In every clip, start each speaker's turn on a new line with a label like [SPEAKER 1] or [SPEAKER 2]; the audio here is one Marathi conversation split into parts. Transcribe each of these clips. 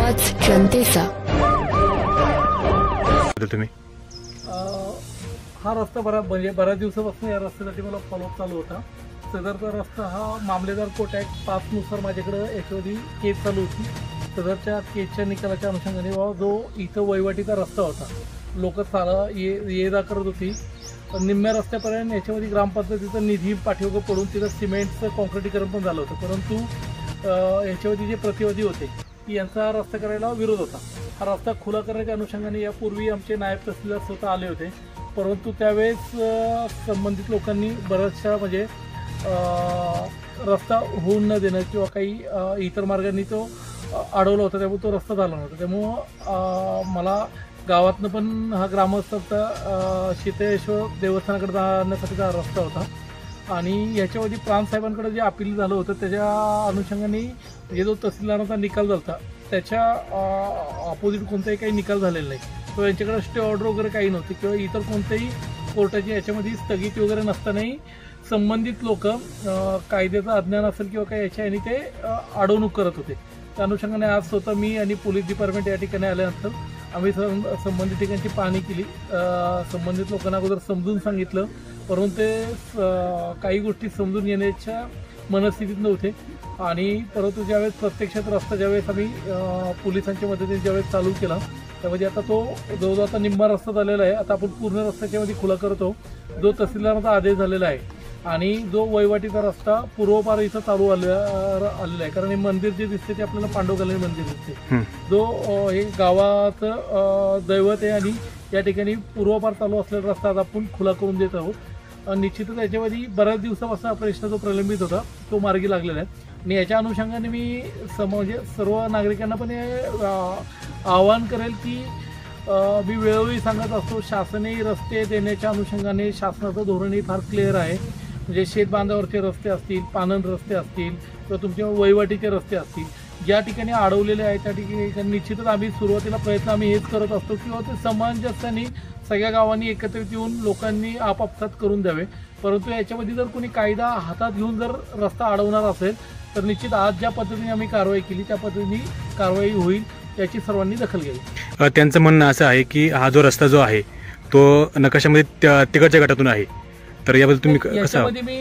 [SPEAKER 1] आवाज जनतेचा।
[SPEAKER 2] तुम्ही
[SPEAKER 3] हा रस्ता बऱ्याच दिवसापासून या रस्त्यासाठी मला फॉलोअप चालू होता। सदरचा रस्ता हा मामलेदार कोर्ट ॲक्ट 5 नुसार माझ्याकडे याच्यावरती केस चालू होती। सदरच्या केसच्या निकालाच्या अनुषंगाने जो इथं वहिवाटीचा रस्ता होता, लोक ये जा करत होती, निम्म्या रस्त्यापर्यंत याच्यामध्ये ग्रामपंचायतीचा निधी पाठीमागे पडून तिथं सिमेंटचं कॉन्क्रिटीकरण पण झालं होतं, परंतु याच्यावरती जे प्रतिवादी होते की यांचा रस्ता करायला विरोध होता। हा रस्ता खुला करण्याच्या अनुषंगाने यापूर्वी आमचे नायब तहसीलदार स्वतः आले होते, परंतु त्यावेळेस संबंधित लोकांनी बऱ्याचशा म्हणजे रस्ता होऊन न देणं किंवा काही इतर मार्गांनी तो अडवला होता, त्यामुळे तो रस्ता झाला नव्हता। त्यामुळं मला गावातनं पण हा ग्रामस्थांचा शीतेश्वर देवस्थानाकडे जाण्यासाठीचा हा रस्ता होता आणि याच्यावरती प्रांतसाहेबांकडे जे अपील झालं होतं त्याच्या अनुषंगाने जे जो तहसीलदारांचा निकाल झाला होता त्याच्या ऑपोजिट कोणताही काही निकाल झालेला नाही, किंवा यांच्याकडे स्टे ऑर्डर वगैरे काही नव्हती किंवा इतर कोणत्याही कोर्टाची याच्यामध्ये स्थगिती वगैरे नसतानाही संबंधित लोक कायद्याचं अज्ञान असेल किंवा काही याच्या यांनी ते अडवणूक करत होते। त्या अनुषंगाने आज स्वतः मी आणि पोलीस डिपार्टमेंट या ठिकाणी आल्यानंतर आम्ही संबंधित ठिकाणची पाहणी केली, संबंधित लोकांना अगोदर समजून सांगितलं, परंतु ते काही गोष्टी समजून येण्याच्या मनस्थितीत नव्हते आणि परंतु ज्यावेळेस प्रत्यक्षात रस्ता ज्यावेळेस आम्ही पोलिसांच्या मदतीने ज्यावेळेस चालू केला त्यामध्ये आता तो जवळजवळ आता निम्मा रस्ता झालेला आहे। आता आपण पूर्ण रस्त्याच्यामध्ये खुला करतो, जो तहसीलदारांचा आदेश झालेला आहे आणि जो वहिवाटीचा रस्ता पूर्वपार इथं चालू आलेला आहे, कारण हे मंदिर जे दिसते ते आपल्याला पांडवकल्ली मंदिर दिसते, जो हे गावाचं दैवत आहे आणि या ठिकाणी पूर्वपार चालू असलेला रस्ता आज आपण खुला करून देत आहोत। निश्चितच याच्यामध्ये बऱ्याच दिवसापासून हा प्रश्न जो प्रलंबित होता तो मार्गी लागलेला आहे आणि याच्या अनुषंगाने मी म्हणजे सर्व नागरिकांना पण आवाहन करेल की मी वेळोवेळी सांगत असतो, शासनही रस्ते देण्याच्या अनुषंगाने शासनाचं धोरणही फार क्लिअर आहे। म्हणजे शेतबांधावरचे रस्ते असतील, पानन रस्ते असतील किंवा तुमच्या वहिवाटीचे रस्ते असतील, ज्या ठिकाणी अडवलेले आहेत त्या ठिकाणी निश्चितच आम्ही सुरुवातीला प्रयत्न आम्ही हेच करत असतो किंवा ते समंजसपणे सगळ्या गावांनी एकत्रित येऊन लोकांनी आपापसात करून द्यावे, परंतु याच्यामध्ये जर कोणी कायदा हातात घेऊन जर रस्ता अडवणार असेल तर निश्चित आज ज्या पद्धतीने आम्ही कारवाई केली त्या पद्धतीने कारवाई होईल, याची सर्वांनी दखल घ्यावी।
[SPEAKER 2] त्यांचं म्हणणं असं आहे की हा जो रस्ता जो आहे तो नकाशामध्ये तिकडच्या गटातून आहे, तर याबद्दल तुम्ही
[SPEAKER 3] याच्यामध्ये मी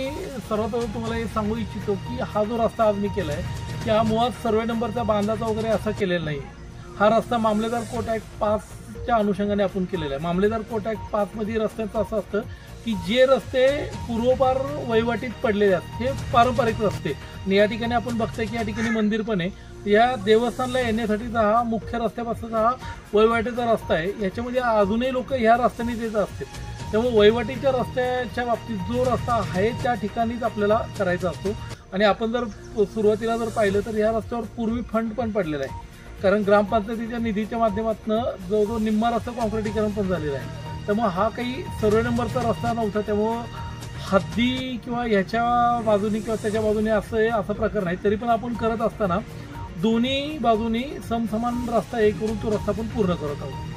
[SPEAKER 3] सर्वप्रथम तुम्हाला हे सांगू इच्छितो की हा जो रस्ता आज मी केला आहे की हा मुळात सर्वे नंबरचा बांधाचा वगैरे असा केलेला नाही। हा रस्ता मामलेदार कोर्ट ॲक्ट 5च्या अनुषंगाने आपण केलेला आहे। मामलेदार कोर्ट ॲक्ट 5 मध्ये रस्त्याचं असं असतं की जे रस्ते पूर्वपार वहिवाटीत पडलेले आहेत हे पारंपरिक रस्ते, आणि या ठिकाणी आपण बघतोय की या ठिकाणी मंदिर पण आहे, या देवस्थानला येण्यासाठीचा हा मुख्य रस्त्यापासूनचा हा वहिवाटीचा रस्ता आहे, याच्यामध्ये अजूनही लोक ह्या रस्त्याने येत असतील, त्यामुळे वहिवाटीच्या रस्त्याच्या बाबतीत जो रस्ता आहे त्या ठिकाणीच आपल्याला करायचा असतो। आणि आपण जर सुरुवातीला जर पाहिलं तर या रस्त्यावर पूर्वी फंड पण पडलेला आहे, कारण ग्रामपंचायतीच्या निधीच्या माध्यमातून जो निम्मा रस्ता कॉन्क्रिटीकरण पण झालेला आहे, त्यामुळे हा काही सर्वे नंबरचा रस्ता नव्हता, त्यामुळं हद्दी किंवा ह्याच्या बाजूनी किंवा त्याच्या बाजूने असं प्रकार नाही। तरी पण आपण करत असताना दोन्ही बाजूनी समसमान रस्ता हे करून तो रस्ता पण पूर्ण करत आहोत।